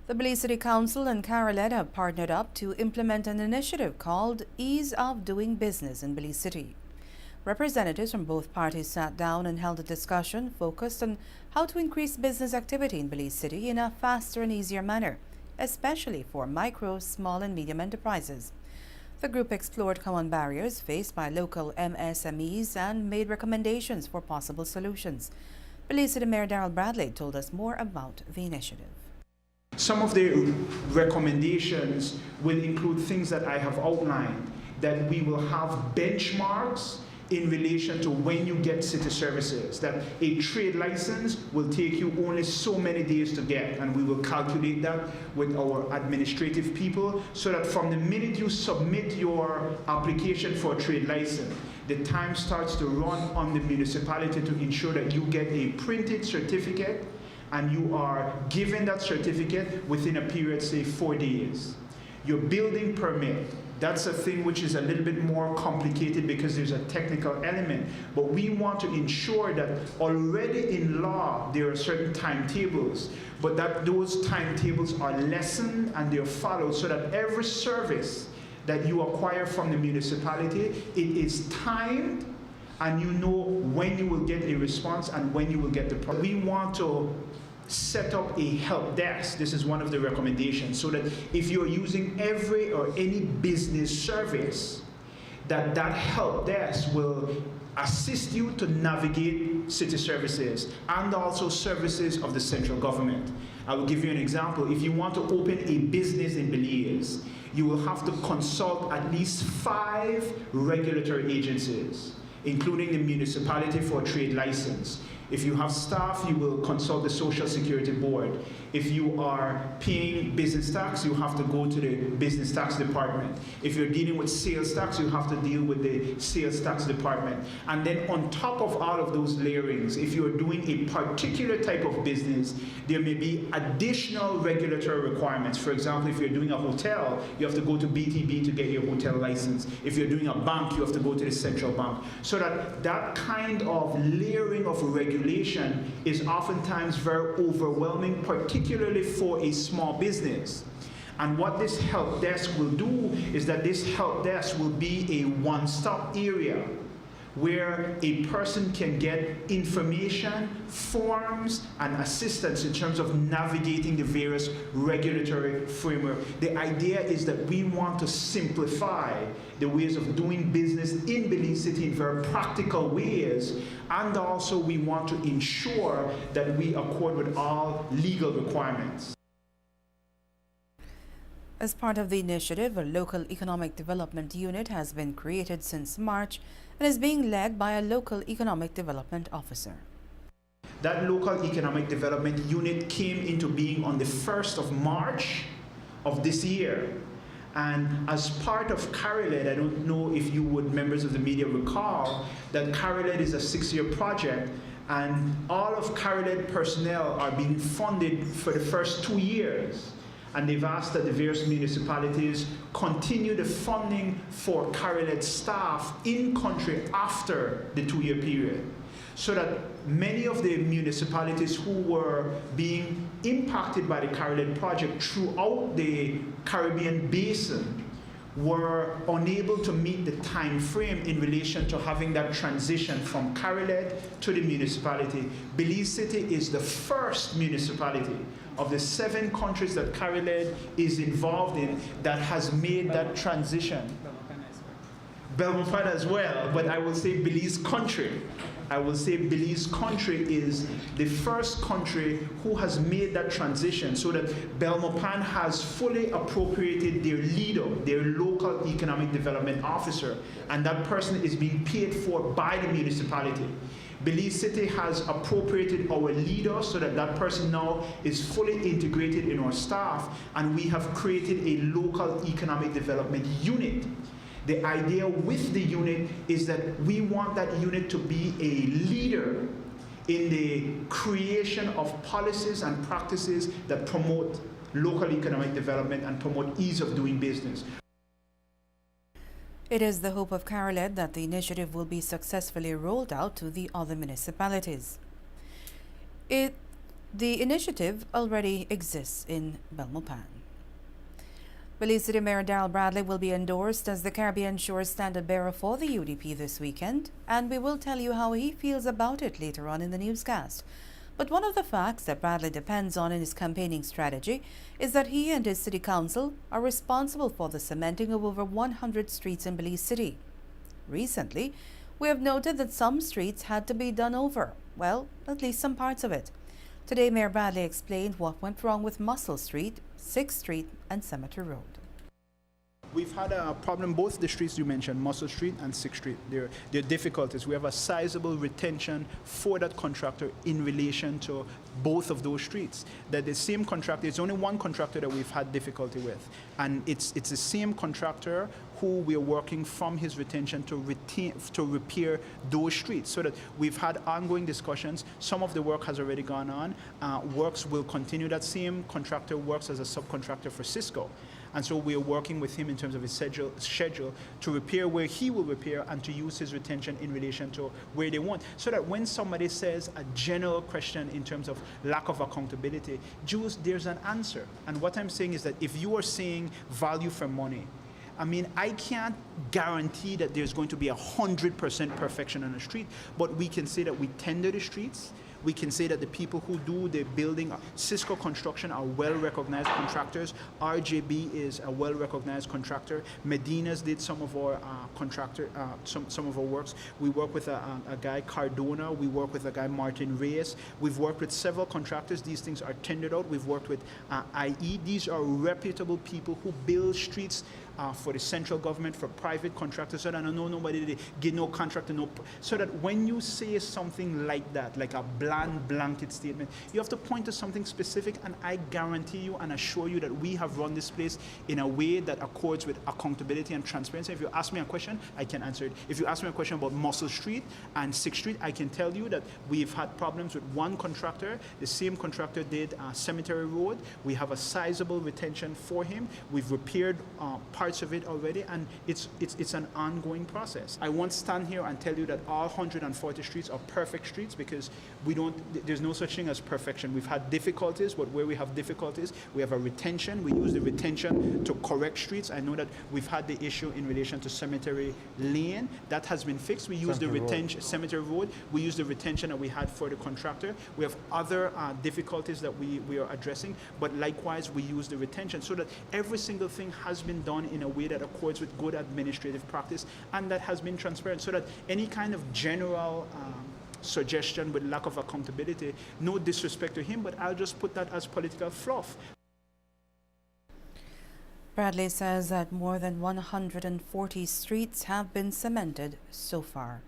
The Belize City Council and Caroled have partnered up to implement an initiative called Ease of Doing Business in Belize City. Representatives from both parties sat down and held a discussion focused on how to increase business activity in Belize City in a faster and easier manner, especially for micro, small and medium enterprises. The group explored common barriers faced by local MSMEs and made recommendations for possible solutions. Belize City Mayor Bradley told us more about the initiative. Some of the recommendations will include things that I have outlined, that we will have benchmarks in relation to when you get city services, that a trade license will take you only so many days to get, and we will calculate that with our administrative people so that from the minute you submit your application for a trade license, the time starts to run on the municipality to ensure that you get a printed certificate and you are given that certificate within a period, say 4 days. Your building permit, that's a thing which is a little bit more complicated because there's a technical element, but we want to ensure that already in law there are certain timetables, but that those timetables are lessened and they're followed so that every service that you acquire from the municipality, it is timed and you know when you will get a response and when you will get the product. We want to set up a help desk. This is one of the recommendations, so that if you're using every or any business service, that help desk will assist you to navigate city services and also services of the central government. I will give you an example. If you want to open a business in Belize, you will have to consult at least 5 regulatory agencies, including the municipality for a trade license. If you have staff, you will consult the Social Security Board. If you are paying business tax, you have to go to the business tax department. If you're dealing with sales tax, you have to deal with the sales tax department. And then on top of all of those layerings, if you're doing a particular type of business, there may be additional regulatory requirements. For example, if you're doing a hotel, you have to go to BTB to get your hotel license. If you're doing a bank, you have to go to the central bank. So that kind of layering of regulation is oftentimes very overwhelming, particularly for a small business. And what this help desk will do is that this help desk will be a one-stop area where a person can get information, forms, and assistance in terms of navigating the various regulatory framework. The idea is that we want to simplify the ways of doing business in Belize City in very practical ways, and also we want to ensure that we accord with all legal requirements. As part of the initiative, a local economic development unit has been created since March and is being led by a local economic development officer. That local economic development unit came into being on the 1st of March of this year. And as part of Caroled, I don't know if you would, members of the media, recall that Caroled is a 6-year project, and all of Caroled personnel are being funded for the first 2 years. And they've asked that the various municipalities continue the funding for Caroled staff in country after the 2-year period, so that many of the municipalities who were being impacted by the Caroled project throughout the Caribbean basin were unable to meet the time frame in relation to having that transition from Caroled to the municipality. Belize City is the first municipality of the 7 countries that Caroled is involved in that has made that transition. Belmopan as well, but I will say Belize country. I will say Belize country is the first country who has made that transition, so that Belmopan has fully appropriated their leader, their local economic development officer, and that person is being paid for by the municipality. Belize City has appropriated our leader so that that person now is fully integrated in our staff, and we have created a local economic development unit. The idea with the unit is that we want that unit to be a leader in the creation of policies and practices that promote local economic development and promote ease of doing business. It is the hope of Caroled that the initiative will be successfully rolled out to the other municipalities. The initiative already exists in Belmopan. Belize City Mayor Bradley will be endorsed as the Caribbean Shores standard bearer for the UDP this weekend, and we will tell you how he feels about it later on in the newscast. But one of the facts that Bradley depends on in his campaigning strategy is that he and his city council are responsible for the cementing of over 100 streets in Belize City. Recently, we have noted that some streets had to be done over, well, at least some parts of it. Today, Mayor Bradley explained what went wrong with Muscle Street, 6th Street, and Cemetery Road. We've had a problem, both the streets you mentioned, Muscle Street and 6th Street. There are difficulties. We have a sizable retention for that contractor in relation to both of those streets. That the same contractor, it's only one contractor that we've had difficulty with. And it's the same contractor who we are working from his retention to repair those streets. So that we've had ongoing discussions. Some of the work has already gone on. Works will continue. That same contractor works as a subcontractor for Cisco. And so we are working with him in terms of his schedule to repair where he will repair and to use his retention in relation to where they want. So that when somebody says a general question in terms of lack of accountability, Jules, there's an answer. And what I'm saying is that if you are saying value for money, I mean, I can't guarantee that there's going to be 100% perfection on the street, but we can say that we tender the streets. We can say that the people who do the building, Cisco Construction are well-recognized contractors. RJB is a well-recognized contractor. Medina's did some of our some of our works. We work with a guy, Cardona. We work with a guy, Martin Reyes. We've worked with several contractors. These things are tendered out. We've worked with IE. These are reputable people who build streets for the central government, for private contractors, so that I know nobody, they get no contract, so that when you say something like that, like a blanket statement, you have to point to something specific, and I guarantee you and assure you that we have run this place in a way that accords with accountability and transparency. If you ask me a question, I can answer it. If you ask me a question about Muscle Street and 6th Street, I can tell you that we've had problems with one contractor. The same contractor did Cemetery Road. We have a sizable retention for him. We've repaired parts of it already, and it's an ongoing process. I won't stand here and tell you that all 140 streets are perfect streets, because there's no such thing as perfection. We've had difficulties, but where we have difficulties, we have a retention. We use the retention to correct streets. I know that we've had the issue in relation to Cemetery Lane. That has been fixed. We use the retention, Cemetery Road. We use the retention that we had for the contractor. We have other difficulties that we are addressing, but likewise, we use the retention, so that every single thing has been done in a way that accords with good administrative practice, and that has been transparent, so that any kind of general suggestion with lack of accountability, no disrespect to him, but I'll just put that as political fluff. Bradley says that more than 140 streets have been cemented so far.